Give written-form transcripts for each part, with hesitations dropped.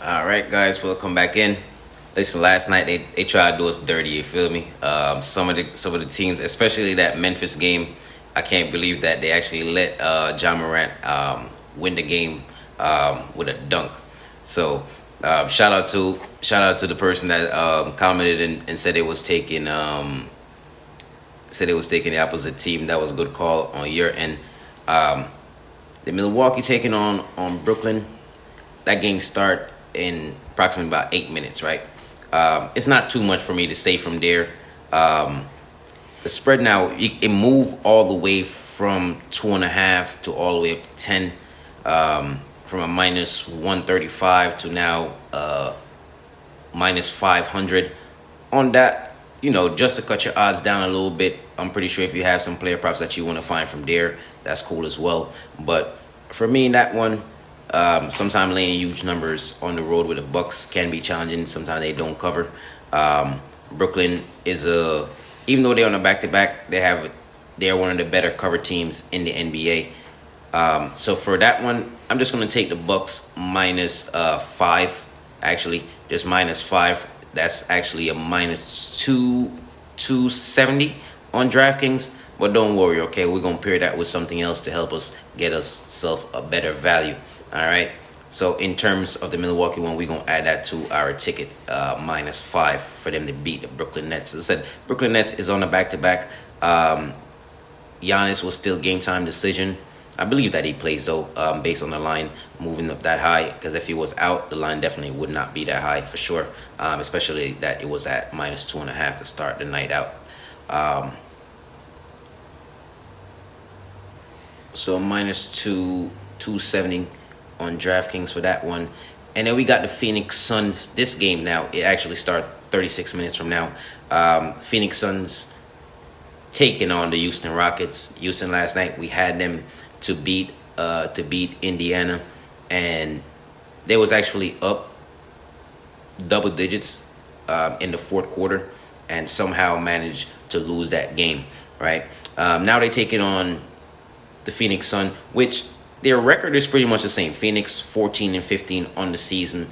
All right, guys, welcome back in. Listen, last night they tried to do us dirty. You feel me? Some of the teams, especially that Memphis game, I can't believe that they actually let John Morant win the game with a dunk. So shout out to the person that commented and said it was taking the opposite team. That was a good call on your end. The Milwaukee taking on Brooklyn. That game start in approximately about 8 minutes, right? It's not too much for me to say from there. The spread now, it moved all the way from 2.5 to all the way up to 10, from a minus 135 to now minus 500. On that, just to cut your odds down a little bit, I'm pretty sure if you have some player props that you want to find from there, that's cool as well. But for me, in that one, sometimes laying huge numbers on the road with the Bucks can be challenging. Sometimes they don't cover. Brooklyn is even though they're on a back-to-back, they're one of the better cover teams in the NBA. So for that one, I'm just going to take the Bucks minus 5. Actually, just minus 5. That's actually a minus 270 on DraftKings. But don't worry, okay? We're going to pair that with something else to help us get ourselves a better value. All right? So in terms of the Milwaukee one, we're going to add that to our ticket, minus 5 for them to beat the Brooklyn Nets. As I said, Brooklyn Nets is on a back-to-back. Giannis was still game-time decision. I believe that he plays, though, based on the line moving up that high. Because if he was out, the line definitely would not be that high for sure. Especially that it was at minus 2.5 to start the night out. So minus 270 on DraftKings for that one. And then we got the Phoenix Suns. This game now, it actually starts 36 minutes from now. Phoenix Suns taking on the Houston Rockets. Houston last night, we had them to beat Indiana. And they was actually up double digits in the fourth quarter and somehow managed to lose that game, right? Now they take it on the Phoenix Sun, which their record is pretty much the same. Phoenix 14-15 on the season.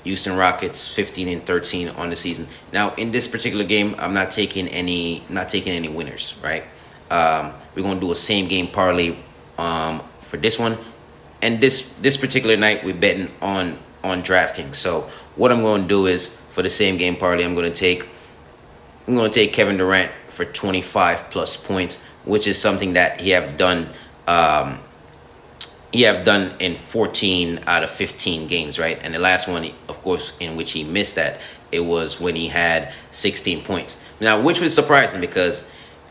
Houston Rockets 15-13 on the season. Now in this particular game, I'm not taking any winners, right? We're gonna do a same game parlay for this one, and this particular night we're betting on DraftKings. So what I'm gonna do is for the same game parlay, I'm gonna take Kevin Durant for 25 plus points, which is something that he have done in 14 out of 15 games, right? And the last one, of course, in which he missed that, it was when he had 16 points. Now, which was surprising because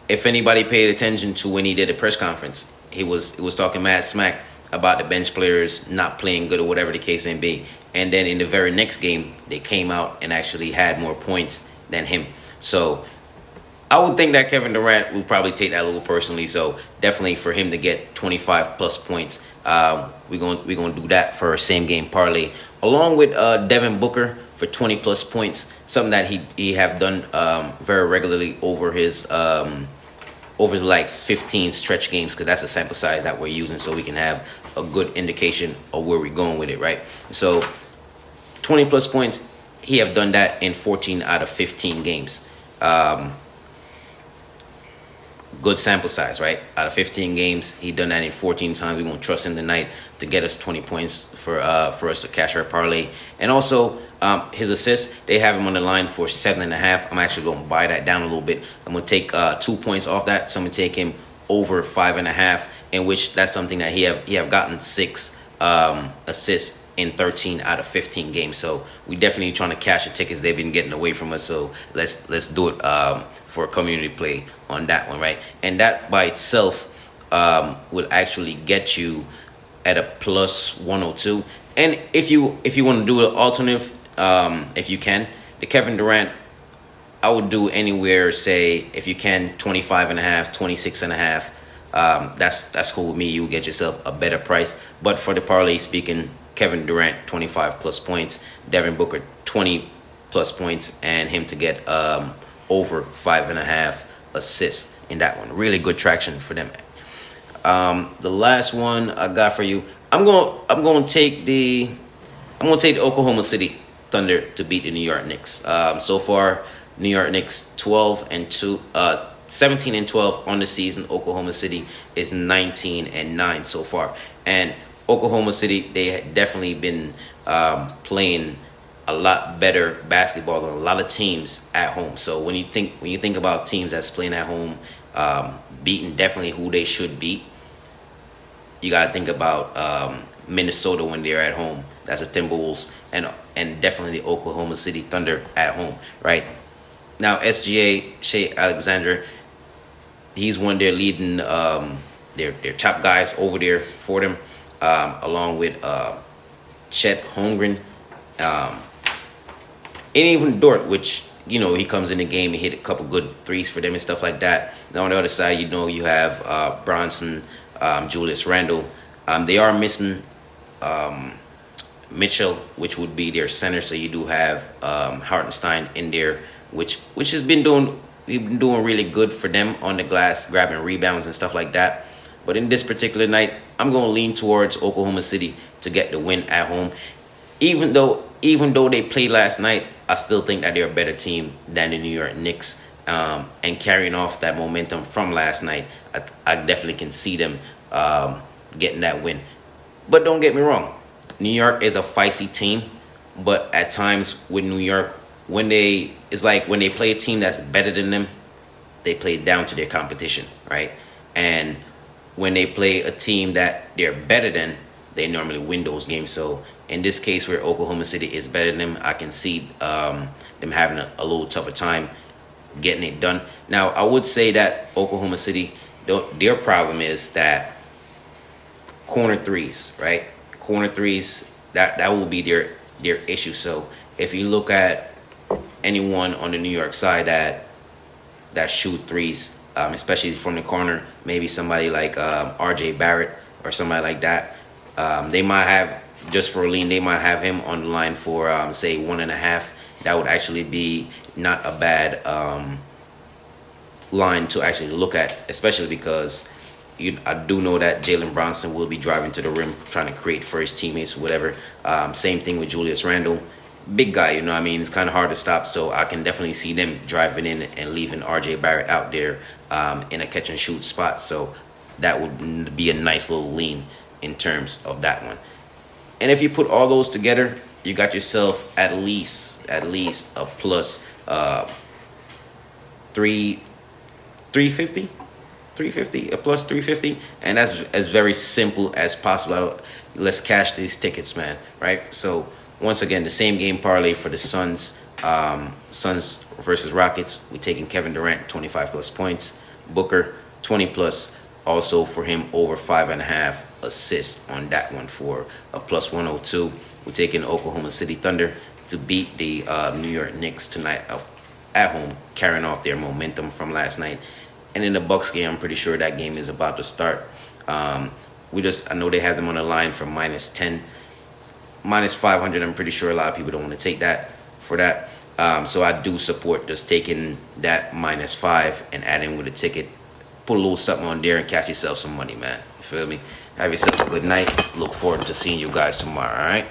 if anybody paid attention to when he did a press conference, he was talking mad smack about the bench players not playing good or whatever the case may be. And then in the very next game, they came out and actually had more points than him. So I would think that Kevin Durant will probably take that a little personally. So definitely for him to get 25 plus points, we're gonna do that for a same game parlay, along with Devin Booker for 20 plus points. Something that he have done very regularly over like 15 stretch games, because that's the sample size that we're using, so we can have a good indication of where we're going with it, right? So 20 plus points, he have done that in 14 out of 15 games. Good sample size, right? Out of 15 games, he done that in 14 times. We're going to trust him tonight to get us 20 points for us to cash our parlay. And also, his assists, they have him on the line for 7.5. I'm actually going to buy that down a little bit. I'm going to take 2 points off that. So I'm going to take him over 5.5, in which that's something that he have gotten 6 assists in 13 out of 15 games. So we definitely trying to cash the tickets they've been getting away from us. So let's do it for a community play on that one, right? And that by itself will actually get you at a plus 102. And if you want to do an alternative, if you can, the Kevin Durant, I would do anywhere, say, if you can, 25.5, 26.5. That's cool with me. You will get yourself a better price. But for the parlay speaking, Kevin Durant 25 plus points, Devin Booker 20 plus points, and him to get over 5.5 assists in that one. Really good traction for them. The last one I got for you, I'm going to take the I'm gonna take the Oklahoma City Thunder to beat the New York Knicks. So far, New York Knicks 17 and 12 on the season. Oklahoma City is 19 and 9 so far, and Oklahoma City, they had definitely been playing a lot better basketball than a lot of teams at home. So when you think about teams that's playing at home, beating definitely who they should beat, you gotta think about Minnesota when they're at home. That's the Timberwolves, and definitely the Oklahoma City Thunder at home, right? Now SGA Shea Alexander, he's one of their leading their top guys over there for them, along with Chet Holmgren, and even Dort, which he comes in the game and hit a couple good threes for them and stuff like that. Now on the other side, you have Bronson, Julius Randle. They are missing Mitchell, which would be their center. So you do have Hartenstein in there, which has been doing really good for them on the glass, grabbing rebounds and stuff like that. But in this particular night, I'm going to lean towards Oklahoma City to get the win at home. Even though they played last night, I still think that they're a better team than the New York Knicks. And carrying off that momentum from last night, I definitely can see them getting that win. But don't get me wrong, New York is a feisty team. But at times with New York, when they play a team that's better than them, they play down to their competition, right? And when they play a team that they're better than, they normally win those games. So in this case where Oklahoma City is better than them, I can see them having a little tougher time getting it done. Now, I would say that Oklahoma City, their problem is that corner threes, right? Corner threes, that will be their issue. So if you look at anyone on the New York side that shoot threes, especially from the corner, maybe somebody like RJ Barrett or somebody like that, they might have, just for a lean, they might have him on the line for say 1.5. That would actually be not a bad line to actually look at, especially because I do know that Jalen Bronson will be driving to the rim, trying to create for his teammates, whatever. Same thing with Julius Randle. Big guy, it's kind of hard to stop. So I can definitely see them driving in and leaving RJ Barrett out there in a catch and shoot spot. So that would be a nice little lean in terms of that one. And if you put all those together, you got yourself at least a plus 350, a plus 350, and that's as very simple as possible. Let's cash these tickets, man, right? So once again, the same game parlay for the Suns versus Rockets. We're taking Kevin Durant 25 plus points, Booker 20 plus, also for him over 5.5 assists on that one for a plus 102. We're taking Oklahoma City Thunder to beat the New York Knicks tonight at home, carrying off their momentum from last night. And in the Bucks game, I'm pretty sure that game is about to start. I know they have them on the line for -10, -500. I'm pretty sure a lot of people don't want to take that for that. So I do support just taking that -5 and adding with a ticket. Put a little something on there and catch yourself some money, man. You feel me? Have yourself a good night. Look forward to seeing you guys tomorrow, all right?